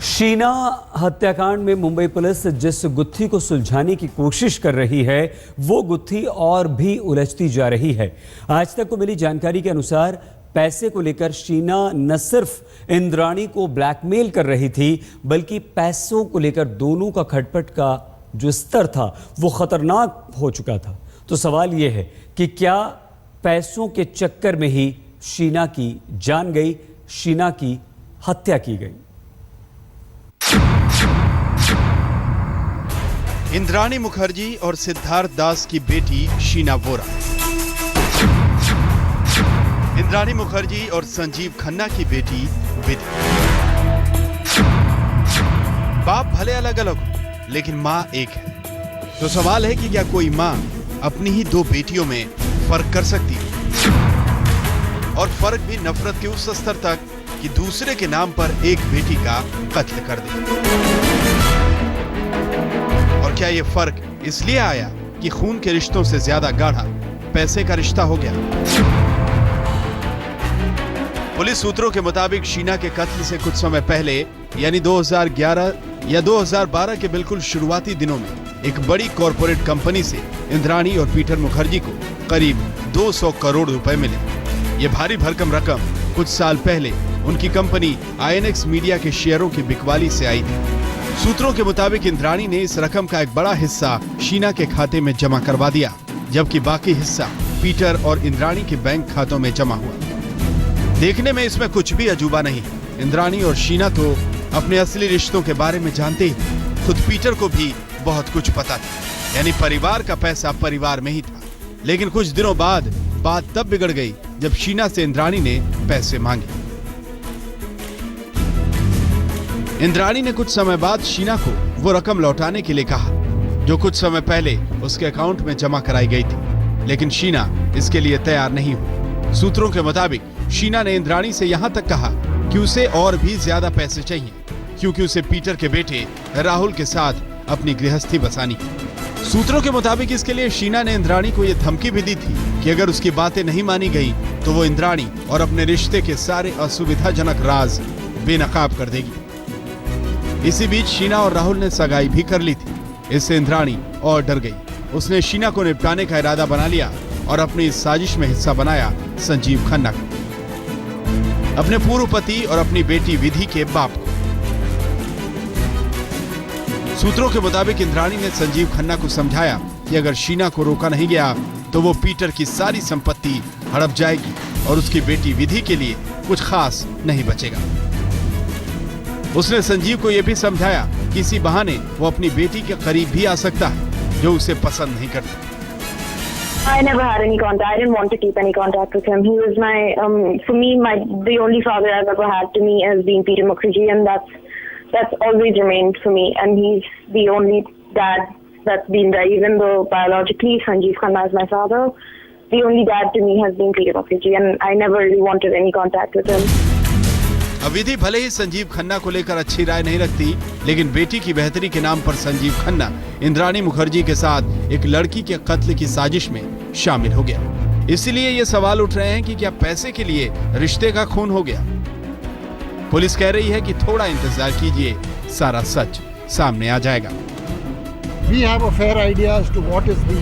शीना हत्याकांड में मुंबई पुलिस जिस गुत्थी को सुलझाने की कोशिश कर रही है वो गुत्थी और भी उलझती जा रही है। आज तक को मिली जानकारी के अनुसार पैसे को लेकर शीना न सिर्फ इंद्राणी को ब्लैकमेल कर रही थी बल्कि पैसों को लेकर दोनों का खटपट का जो स्तर था वो खतरनाक हो चुका था। तो सवाल ये है कि क्या पैसों के चक्कर में ही शीना की जान गई, शीना की हत्या की गई। इंद्राणी मुखर्जी और सिद्धार्थ दास की बेटी शीना वोरा। इंद्राणी मुखर्जी और संजीव खन्ना की बेटी विधि। बाप भले अलग अलग हो लेकिन मां एक है। तो सवाल है कि क्या कोई मां अपनी ही दो बेटियों में फर्क कर सकती है, और फर्क भी नफरत के उस स्तर तक कि दूसरे के नाम पर एक बेटी का कत्ल कर दे। और क्या ये फर्क इसलिए आया कि खून के रिश्तों से ज्यादा गाढ़ा पैसे का रिश्ता हो गया। पुलिस सूत्रों के मुताबिक शीना के कत्ल से कुछ समय पहले यानी 2011 या 2012 के बिल्कुल शुरुआती दिनों में एक बड़ी कॉरपोरेट कंपनी से इंद्राणी और पीटर मुखर्जी को करीब 200 करोड़ रुपए मिले। ये भारी भरकम रकम कुछ साल पहले उनकी कंपनी आईएनएक्स मीडिया के शेयरों की बिकवाली से आई थी। सूत्रों के मुताबिक इंद्राणी ने इस रकम का एक बड़ा हिस्सा शीना के खाते में जमा करवा दिया, जबकि बाकी हिस्सा पीटर और इंद्राणी के बैंक खातों में जमा हुआ। देखने में इसमें कुछ भी अजूबा नहीं। इंद्राणी और शीना तो अपने असली रिश्तों के बारे में जानते ही। खुद पीटर को भी बहुत कुछ पता था, यानी परिवार का पैसा परिवार में ही था। लेकिन कुछ दिनों बाद बात तब बिगड़ गई जब शीना से इंद्राणी ने पैसे मांगे। इंद्राणी ने कुछ समय बाद शीना को वो रकम लौटाने के लिए कहा जो कुछ समय पहले उसके अकाउंट में जमा कराई गई थी, लेकिन शीना इसके लिए तैयार नहीं हुई। सूत्रों के मुताबिक शीना ने इंद्राणी से यहाँ तक कहा कि उसे और भी ज्यादा पैसे चाहिए क्योंकि उसे पीटर के बेटे राहुल के साथ अपनी गृहस्थी बसानी। सूत्रों के मुताबिक इसके लिए शीना ने इंद्राणी को यह धमकी भी दी थी कि अगर उसकी बातें नहीं मानी गई तो वो इंद्राणी और अपने रिश्ते के सारे असुविधाजनक राज बेनकाब कर देगी। इसी बीच शीना और राहुल ने सगाई भी कर ली थी। इससे इंद्राणी और डर गई। उसने शीना को निपटाने का इरादा बना लिया और अपनी इस साजिश में हिस्सा बनाया संजीव खन्ना को, अपने पूर्व पति और अपनी बेटी विधि के बाप को। सूत्रों के मुताबिक इंद्राणी ने संजीव खन्ना को समझाया कि अगर शीना को रोका नहीं गया तो वो पीटर की सारी संपत्ति हड़प जाएगी और उसकी बेटी विधि के लिए कुछ खास नहीं बचेगा। उसने संजीव को यह भी समझाया कि इसी बहाने वो अपनी बेटी के करीब भी आ सकता है जो उसे पसंद नहीं करता। I never had any contact. I didn't want to keep any contact with him. He was for me, the only father I've ever had to me has been Peter Mukherjee, and that's always remained for me. And he's the only dad that's been there, even though biologically Sanjeev Khanna is my father. The only dad to me has been Peter Mukherjee, and I never really wanted any contact with him. विधि भले ही संजीव खन्ना को लेकर अच्छी राय नहीं रखती, लेकिन बेटी की बेहतरी के नाम पर संजीव खन्ना इंद्राणी मुखर्जी के साथ एक लड़की के कत्ल की साजिश में शामिल हो गया। इसलिए ये सवाल उठ रहे हैं कि क्या पैसे के लिए रिश्ते का खून हो गया। पुलिस कह रही है कि थोड़ा इंतजार कीजिए, सारा सच सामने आ जाएगा। We have a fair idea as to what is the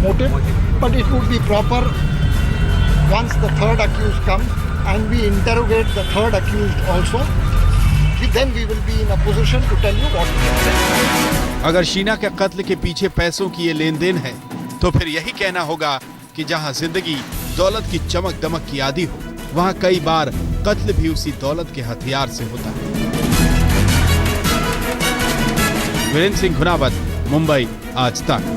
motive, but it would be proper once the third accused comes and we interrogate the third accused also, then we will be in a position to tell you what we have. अगर शीना के कत्ल के पीछे पैसों की ये लेन then है तो फिर यही कहना होगा कि जहां जिंदगी दौलत की चमक दमक की आदी हो, वहां कई बार कत्ल भी उसी दौलत के हथियार से होता है। वीरेंद्र सिंह खुनावत, मुंबई, आज तक।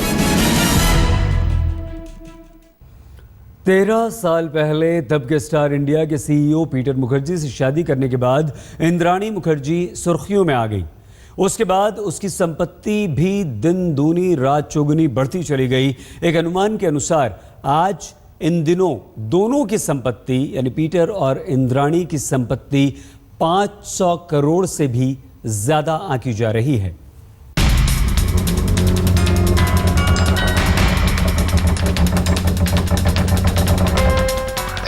13 साल पहले तब के स्टार इंडिया के सीईओ पीटर मुखर्जी से शादी करने के बाद इंद्राणी मुखर्जी सुर्खियों में आ गई। उसके बाद उसकी संपत्ति भी दिन दूनी रात चौगुनी बढ़ती चली गई। एक अनुमान के अनुसार आज इन दिनों दोनों की संपत्ति यानी पीटर और इंद्राणी की संपत्ति 500 करोड़ से भी ज्यादा आंकी जा रही है।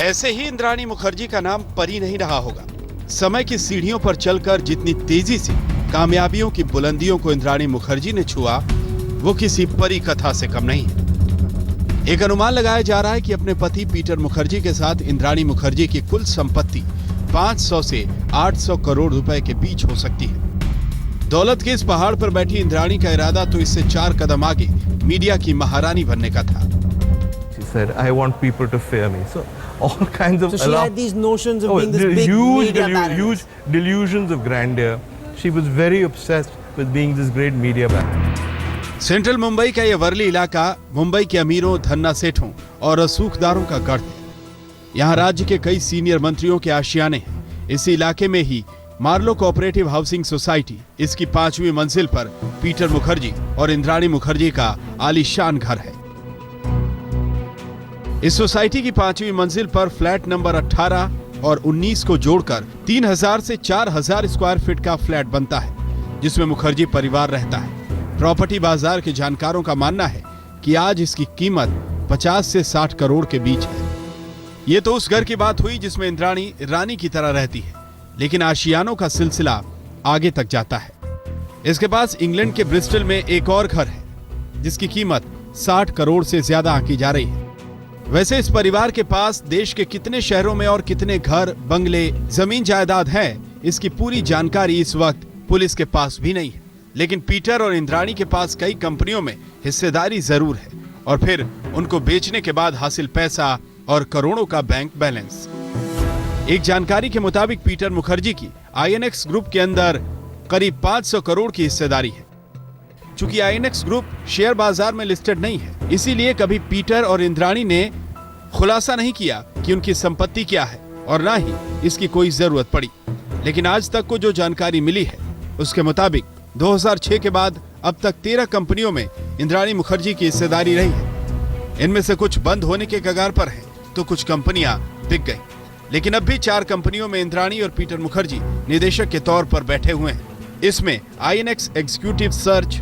ऐसे ही इंद्राणी मुखर्जी का नाम परी नहीं रहा होगा। समय की सीढ़ियों पर चलकर जितनी तेजी से कामयाबियों की बुलंदियों को इंद्राणी मुखर्जी ने छुआ, वो किसी परी कथा से कम नहीं है। एक अनुमान लगाया जा रहा है कि अपने पति पीटर मुखर्जी के साथ इंद्राणी मुखर्जी की कुल संपत्ति 500 से 800 करोड़ रुपए के बीच हो सकती है। दौलत के इस पहाड़ पर बैठी इंद्राणी का इरादा तो इससे 4 कदम आगे मीडिया की महारानी बनने का था। She said, I want people to fear me. So all kinds of... So she had these notions of being this big media baroness. Huge delusions of grandeur. She was very obsessed with being this great media baroness. Central Mumbai का यह वर्ली इलाका मुंबई के अमीरों, धन्ना सेठों और रसूखदारों का गढ़ है। यहाँ राज्य के कई सीनियर मंत्रियों के आशियाने हैं। इसी इलाके में ही मार्लो कोऑपरेटिव हाउसिंग सोसाइटी, इसकी 5वीं मंजिल पर पीटर मुखर्जी और इंद्राणी मुखर्जी का आलीशान घर है। इस सोसाइटी की 5वीं मंजिल पर फ्लैट नंबर 18 और 19 को जोड़कर 3000 से 4000 स्क्वायर फीट का फ्लैट बनता है, जिसमें मुखर्जी परिवार रहता है। प्रॉपर्टी बाजार के जानकारों का मानना है कि आज इसकी कीमत 50 से 60 करोड़ के बीच है। ये तो उस घर की बात हुई जिसमें इंद्राणी रानी की तरह रहती है, लेकिन आशियानों का सिलसिला आगे तक जाता है। इसके पास इंग्लैंड के ब्रिस्टल में एक और घर है, जिसकी कीमत 60 करोड़ से ज्यादा आंकी जा रही है। वैसे इस परिवार के पास देश के कितने शहरों में और कितने घर, बंगले, जमीन जायदाद है, इसकी पूरी जानकारी इस वक्त पुलिस के पास भी नहीं है। लेकिन पीटर और इंद्राणी के पास कई कंपनियों में हिस्सेदारी जरूर है, और फिर उनको बेचने के बाद हासिल पैसा और करोड़ों का बैंक बैलेंस। एक जानकारी के मुताबिक पीटर मुखर्जी की आईएनएक्स ग्रुप के अंदर करीब 500 करोड़ की हिस्सेदारी है। चूंकि आईएनएक्स ग्रुप शेयर बाजार में लिस्टेड नहीं है, इसीलिए कभी पीटर और इंद्राणी ने खुलासा नहीं किया कि उनकी संपत्ति क्या है और ना ही इसकी कोई जरूरत पड़ी। लेकिन आज तक को जो जानकारी मिली है, उसके मुताबिक 2006 के बाद अब तक 13 कंपनियों में इंद्राणी मुखर्जी की हिस्सेदारी रही है। इनमें से कुछ बंद होने के कगार पर है, तो कुछ कंपनियां बिक गई। लेकिन अब भी 4 कंपनियों में इंद्राणी और पीटर मुखर्जी निदेशक के तौर पर बैठे हुए हैं। इसमें INX executive search,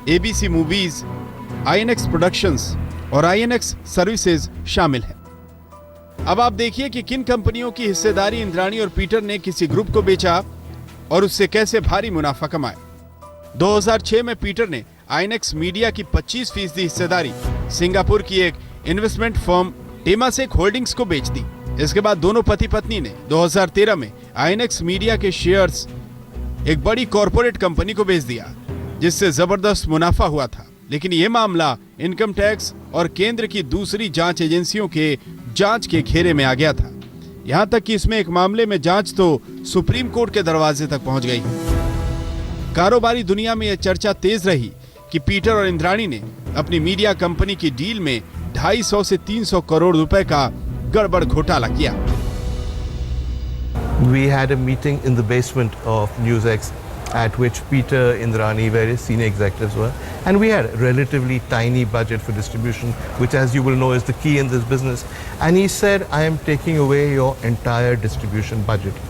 ABC movies, INX productions और आईएनएक्स सर्विसेज शामिल है। अब आप देखिए कि किन कंपनियों की हिस्सेदारी इंद्राणी और पीटर ने किसी ग्रुप को बेचा और उससे कैसे भारी मुनाफा कमाया। 2006 में पीटर ने आईएनएक्स मीडिया की 25% हिस्सेदारी सिंगापुर की एक इन्वेस्टमेंट फर्म टेमासेक होल्डिंग्स को बेच दी। इसके बाद दोनों पति पत्नी ने 2013 में आईएनएक्स मीडिया के शेयर्स एक बड़ी कॉरपोरेट कंपनी को बेच दिया, जिससे जबरदस्त मुनाफा हुआ था। लेकिन यह मामला इनकम टैक्स और केंद्र की दूसरी जांच एजेंसियों के जांच के घेरे में आ गया था। यहां तक कि इसमें एक मामले में जांच तो सुप्रीम कोर्ट के दरवाजे तक पहुंच गई। कारोबारी दुनिया में यह चर्चा तेज रही कि पीटर और इंद्राणी ने अपनी मीडिया कंपनी की डील में 250 से 300 करोड़ रुपए का गड़बड़ घोटाला किया। We had a meeting in the basement of NewsX at which Peter, Indrani, various senior executives were, and we had a relatively tiny budget for distribution, which, as you will know, is the key in this business. And he said, I am taking away your entire distribution budget.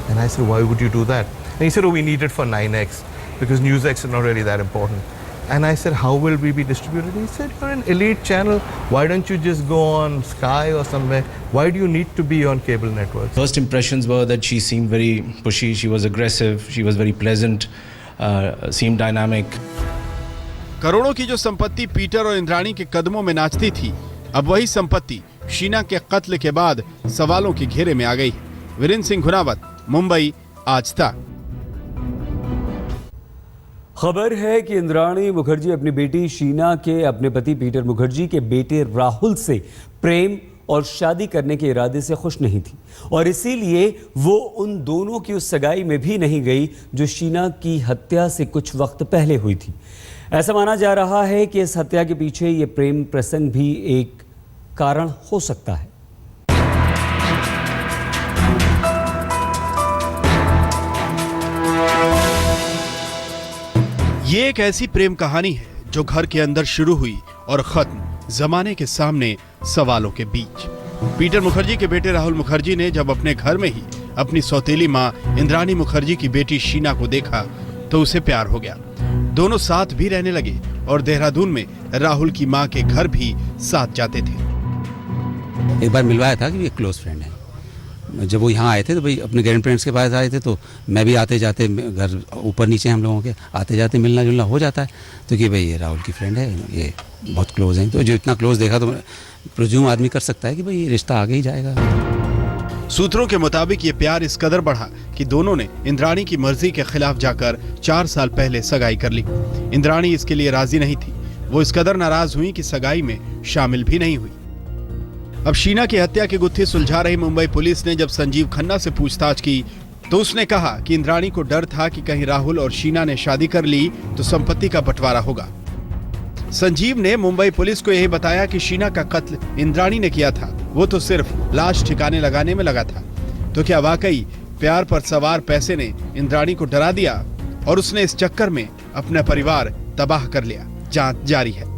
And I said, why would you do that? And he said, oh, we need it for 9X, because NewsX is not really that important. And I said, how will we be distributed? He said, you're an elite channel. Why don't you just go on Sky or somewhere? Why do you need to be on cable networks? First impressions were that she seemed very pushy, she was aggressive, she was very pleasant, seemed dynamic. करोड़ों की जो संपत्ति Peter और इंद्राणी के कदमों में नाचती थी, अब वही संपत्ति शीना के कत्ल के बाद सवालों के घेरे में आ गई है। वीरेंद्र सिंह घुनावत, मुंबई, आज तक। खबर है कि इंद्राणी मुखर्जी अपनी बेटी शीना के अपने पति पीटर मुखर्जी के बेटे राहुल से प्रेम और शादी करने के इरादे से खुश नहीं थी, और इसीलिए वो उन दोनों की उस सगाई में भी नहीं गई जो शीना की हत्या से कुछ वक्त पहले हुई थी। ऐसा माना जा रहा है कि इस हत्या के पीछे ये प्रेम प्रसंग भी एक कारण हो सकता है। ये एक ऐसी प्रेम कहानी है जो घर के अंदर शुरू हुई और खत्म जमाने के सामने सवालों के बीच। पीटर मुखर्जी के बेटे राहुल मुखर्जी ने जब अपने घर में ही अपनी सौतेली मां इंद्राणी मुखर्जी की बेटी शीना को देखा तो उसे प्यार हो गया। दोनों साथ भी रहने लगे और देहरादून में राहुल की मां के घर भी साथ जाते थे। एक बार मिलवाया था कि ये क्लोज फ्रेंड है, जब वो यहाँ आए थे तो भाई अपने ग्रैंड पेरेंट्स के पास आए थे, तो मैं भी आते जाते, घर ऊपर नीचे हम लोगों के आते जाते मिलना जुलना हो जाता है। तो कि भाई ये राहुल की फ्रेंड है, ये बहुत क्लोज हैं। तो जो इतना क्लोज देखा तो प्रिज्यूम आदमी कर सकता है कि भाई ये रिश्ता आगे ही जाएगा। सूत्रों के मुताबिक ये प्यार इस कदर बढ़ा कि दोनों ने इंद्राणी की मर्जी के खिलाफ जाकर 4 साल पहले सगाई कर ली। इंद्राणी इसके लिए राजी नहीं थी। वो इस कदर नाराज हुई कि सगाई में शामिल भी नहीं हुई। अब शीना की हत्या की गुत्थी सुलझा रही मुंबई पुलिस ने जब संजीव खन्ना से पूछताछ की तो उसने कहा कि इंद्राणी को डर था कि कहीं राहुल और शीना ने शादी कर ली तो संपत्ति का बंटवारा होगा। संजीव ने मुंबई पुलिस को यही बताया कि शीना का कत्ल इंद्राणी ने किया था, वो तो सिर्फ लाश ठिकाने लगाने में लगा था। तो क्या वाकई प्यार पर सवार पैसे ने इंद्राणी को डरा दिया और उसने इस चक्कर में अपना परिवार तबाह कर लिया? जांच जारी है।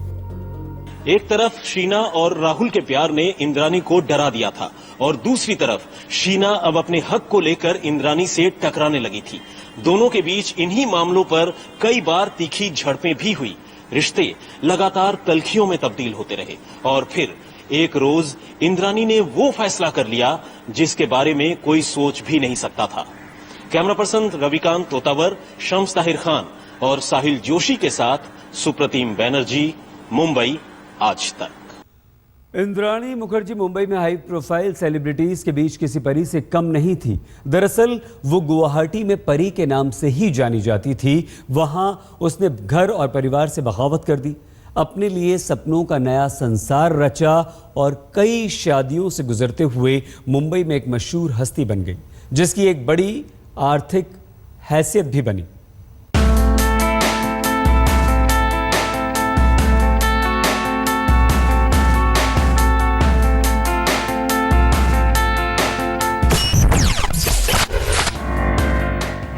एक तरफ शीना और राहुल के प्यार ने इंद्राणी को डरा दिया था और दूसरी तरफ शीना अब अपने हक को लेकर इंद्राणी से टकराने लगी थी। दोनों के बीच इन्हीं मामलों पर कई बार तीखी झड़पें भी हुई। रिश्ते लगातार तल्खियों में तब्दील होते रहे और फिर एक रोज इंद्राणी ने वो फैसला कर लिया जिसके बारे में कोई सोच भी नहीं सकता था। कैमरा पर्सन रविकांत तोतावर, शम्स ताहिर खान और साहिल जोशी के साथ सुप्रतिम बैनर्जी, मुंबई आज तक। इंद्राणी मुखर्जी मुंबई में हाई प्रोफाइल सेलिब्रिटीज के बीच किसी परी से कम नहीं थी। दरअसल वो गुवाहाटी में परी के नाम से ही जानी जाती थी। वहां उसने घर और परिवार से बगावत कर दी, अपने लिए सपनों का नया संसार रचा और कई शादियों से गुजरते हुए मुंबई में एक मशहूर हस्ती बन गई, जिसकी एक बड़ी आर्थिक हैसियत भी बनी।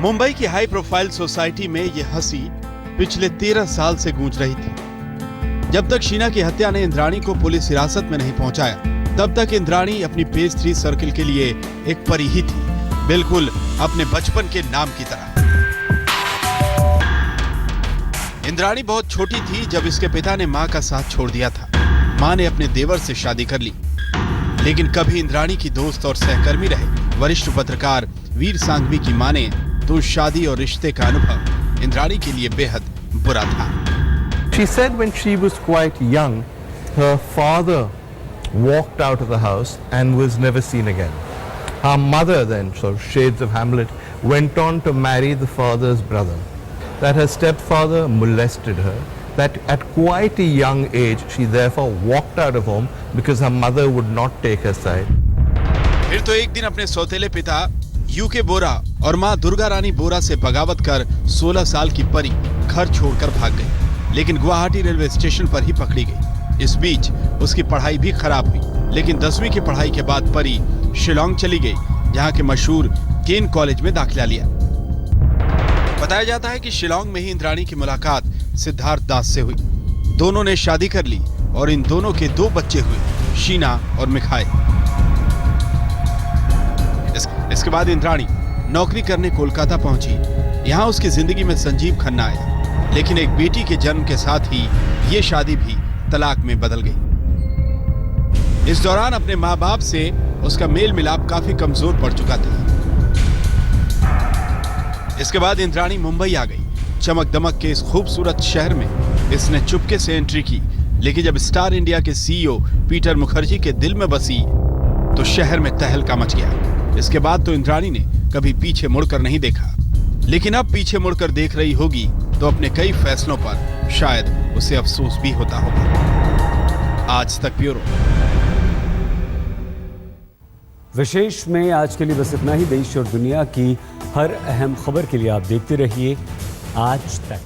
मुंबई की हाई प्रोफाइल सोसाइटी में ये हंसी पिछले 13 साल से गूंज रही थी। जब तक शीना की हत्या ने इंद्राणी को पुलिस हिरासत में नहीं पहुंचाया, तब तक इंद्राणी अपनी पेज 3 सर्किल के लिए एक परी ही थी, बिल्कुल अपने बचपन के नाम की तरह। इंद्राणी बहुत छोटी थी जब इसके पिता ने मां का साथ छोड़ दिया था। मां ने अपने देवर से शादी कर ली, लेकिन कभी इंद्राणी की दोस्त और सहकर्मी रहे वरिष्ठ पत्रकार वीर सांघवी की मां ने तो शादी और रिश्ते का अनुभव इंद्राणी के लिए बेहद बुरा था। She said when she was quite young, her father walked out of the house and was never seen again. Her mother then, sort of shades of Hamlet, went on to marry the father's brother. That her stepfather molested her. That at quite a young age, she therefore walked out of home because her mother would not take her side. फिर तो एक दिन अपने सौतेले पिता UK बोरा और मां दुर्गा रानी बोरा से बगावत कर 16 साल की परी घर छोड़कर भाग गई, लेकिन गुवाहाटी रेलवे स्टेशन पर ही पकड़ी गई। इस बीच उसकी पढ़ाई भी खराब हुई, लेकिन 10वीं की पढ़ाई के बाद परी शिलोंग चली गई, जहां के मशहूर केन कॉलेज में दाखिला लिया। बताया जाता है कि शिलोंग में ही इंद्राणी की मुलाकात सिद्धार्थ दास से हुई। दोनों ने शादी कर ली और इन दोनों के 2 बच्चे हुए, शीना और मिखाई। इसके बाद इंद्राणी नौकरी करने कोलकाता पहुंची। यहां उसकी जिंदगी में संजीव खन्ना आया, लेकिन एक बेटी के जन्म के साथ ही ये शादी भी तलाक में बदल गई। इस दौरान अपने माँ बाप से उसका मेल मिलाप काफी कमजोर पड़ चुका था। इसके बाद इंद्राणी मुंबई आ गई। चमक दमक के इस खूबसूरत शहर में इसने चुपके से एंट्री की, लेकिन जब स्टार इंडिया के सीईओ पीटर मुखर्जी के दिल में बसी तो शहर में तहलका मच गया। इसके बाद तो इंद्राणी ने कभी पीछे मुड़कर नहीं देखा, लेकिन अब पीछे मुड़कर देख रही होगी तो अपने कई फैसलों पर शायद उसे अफसोस भी होता होगा। आज तक ब्यूरो। विशेष में आज के लिए बस इतना ही। देश और दुनिया की हर अहम खबर के लिए आप देखते रहिए आज तक।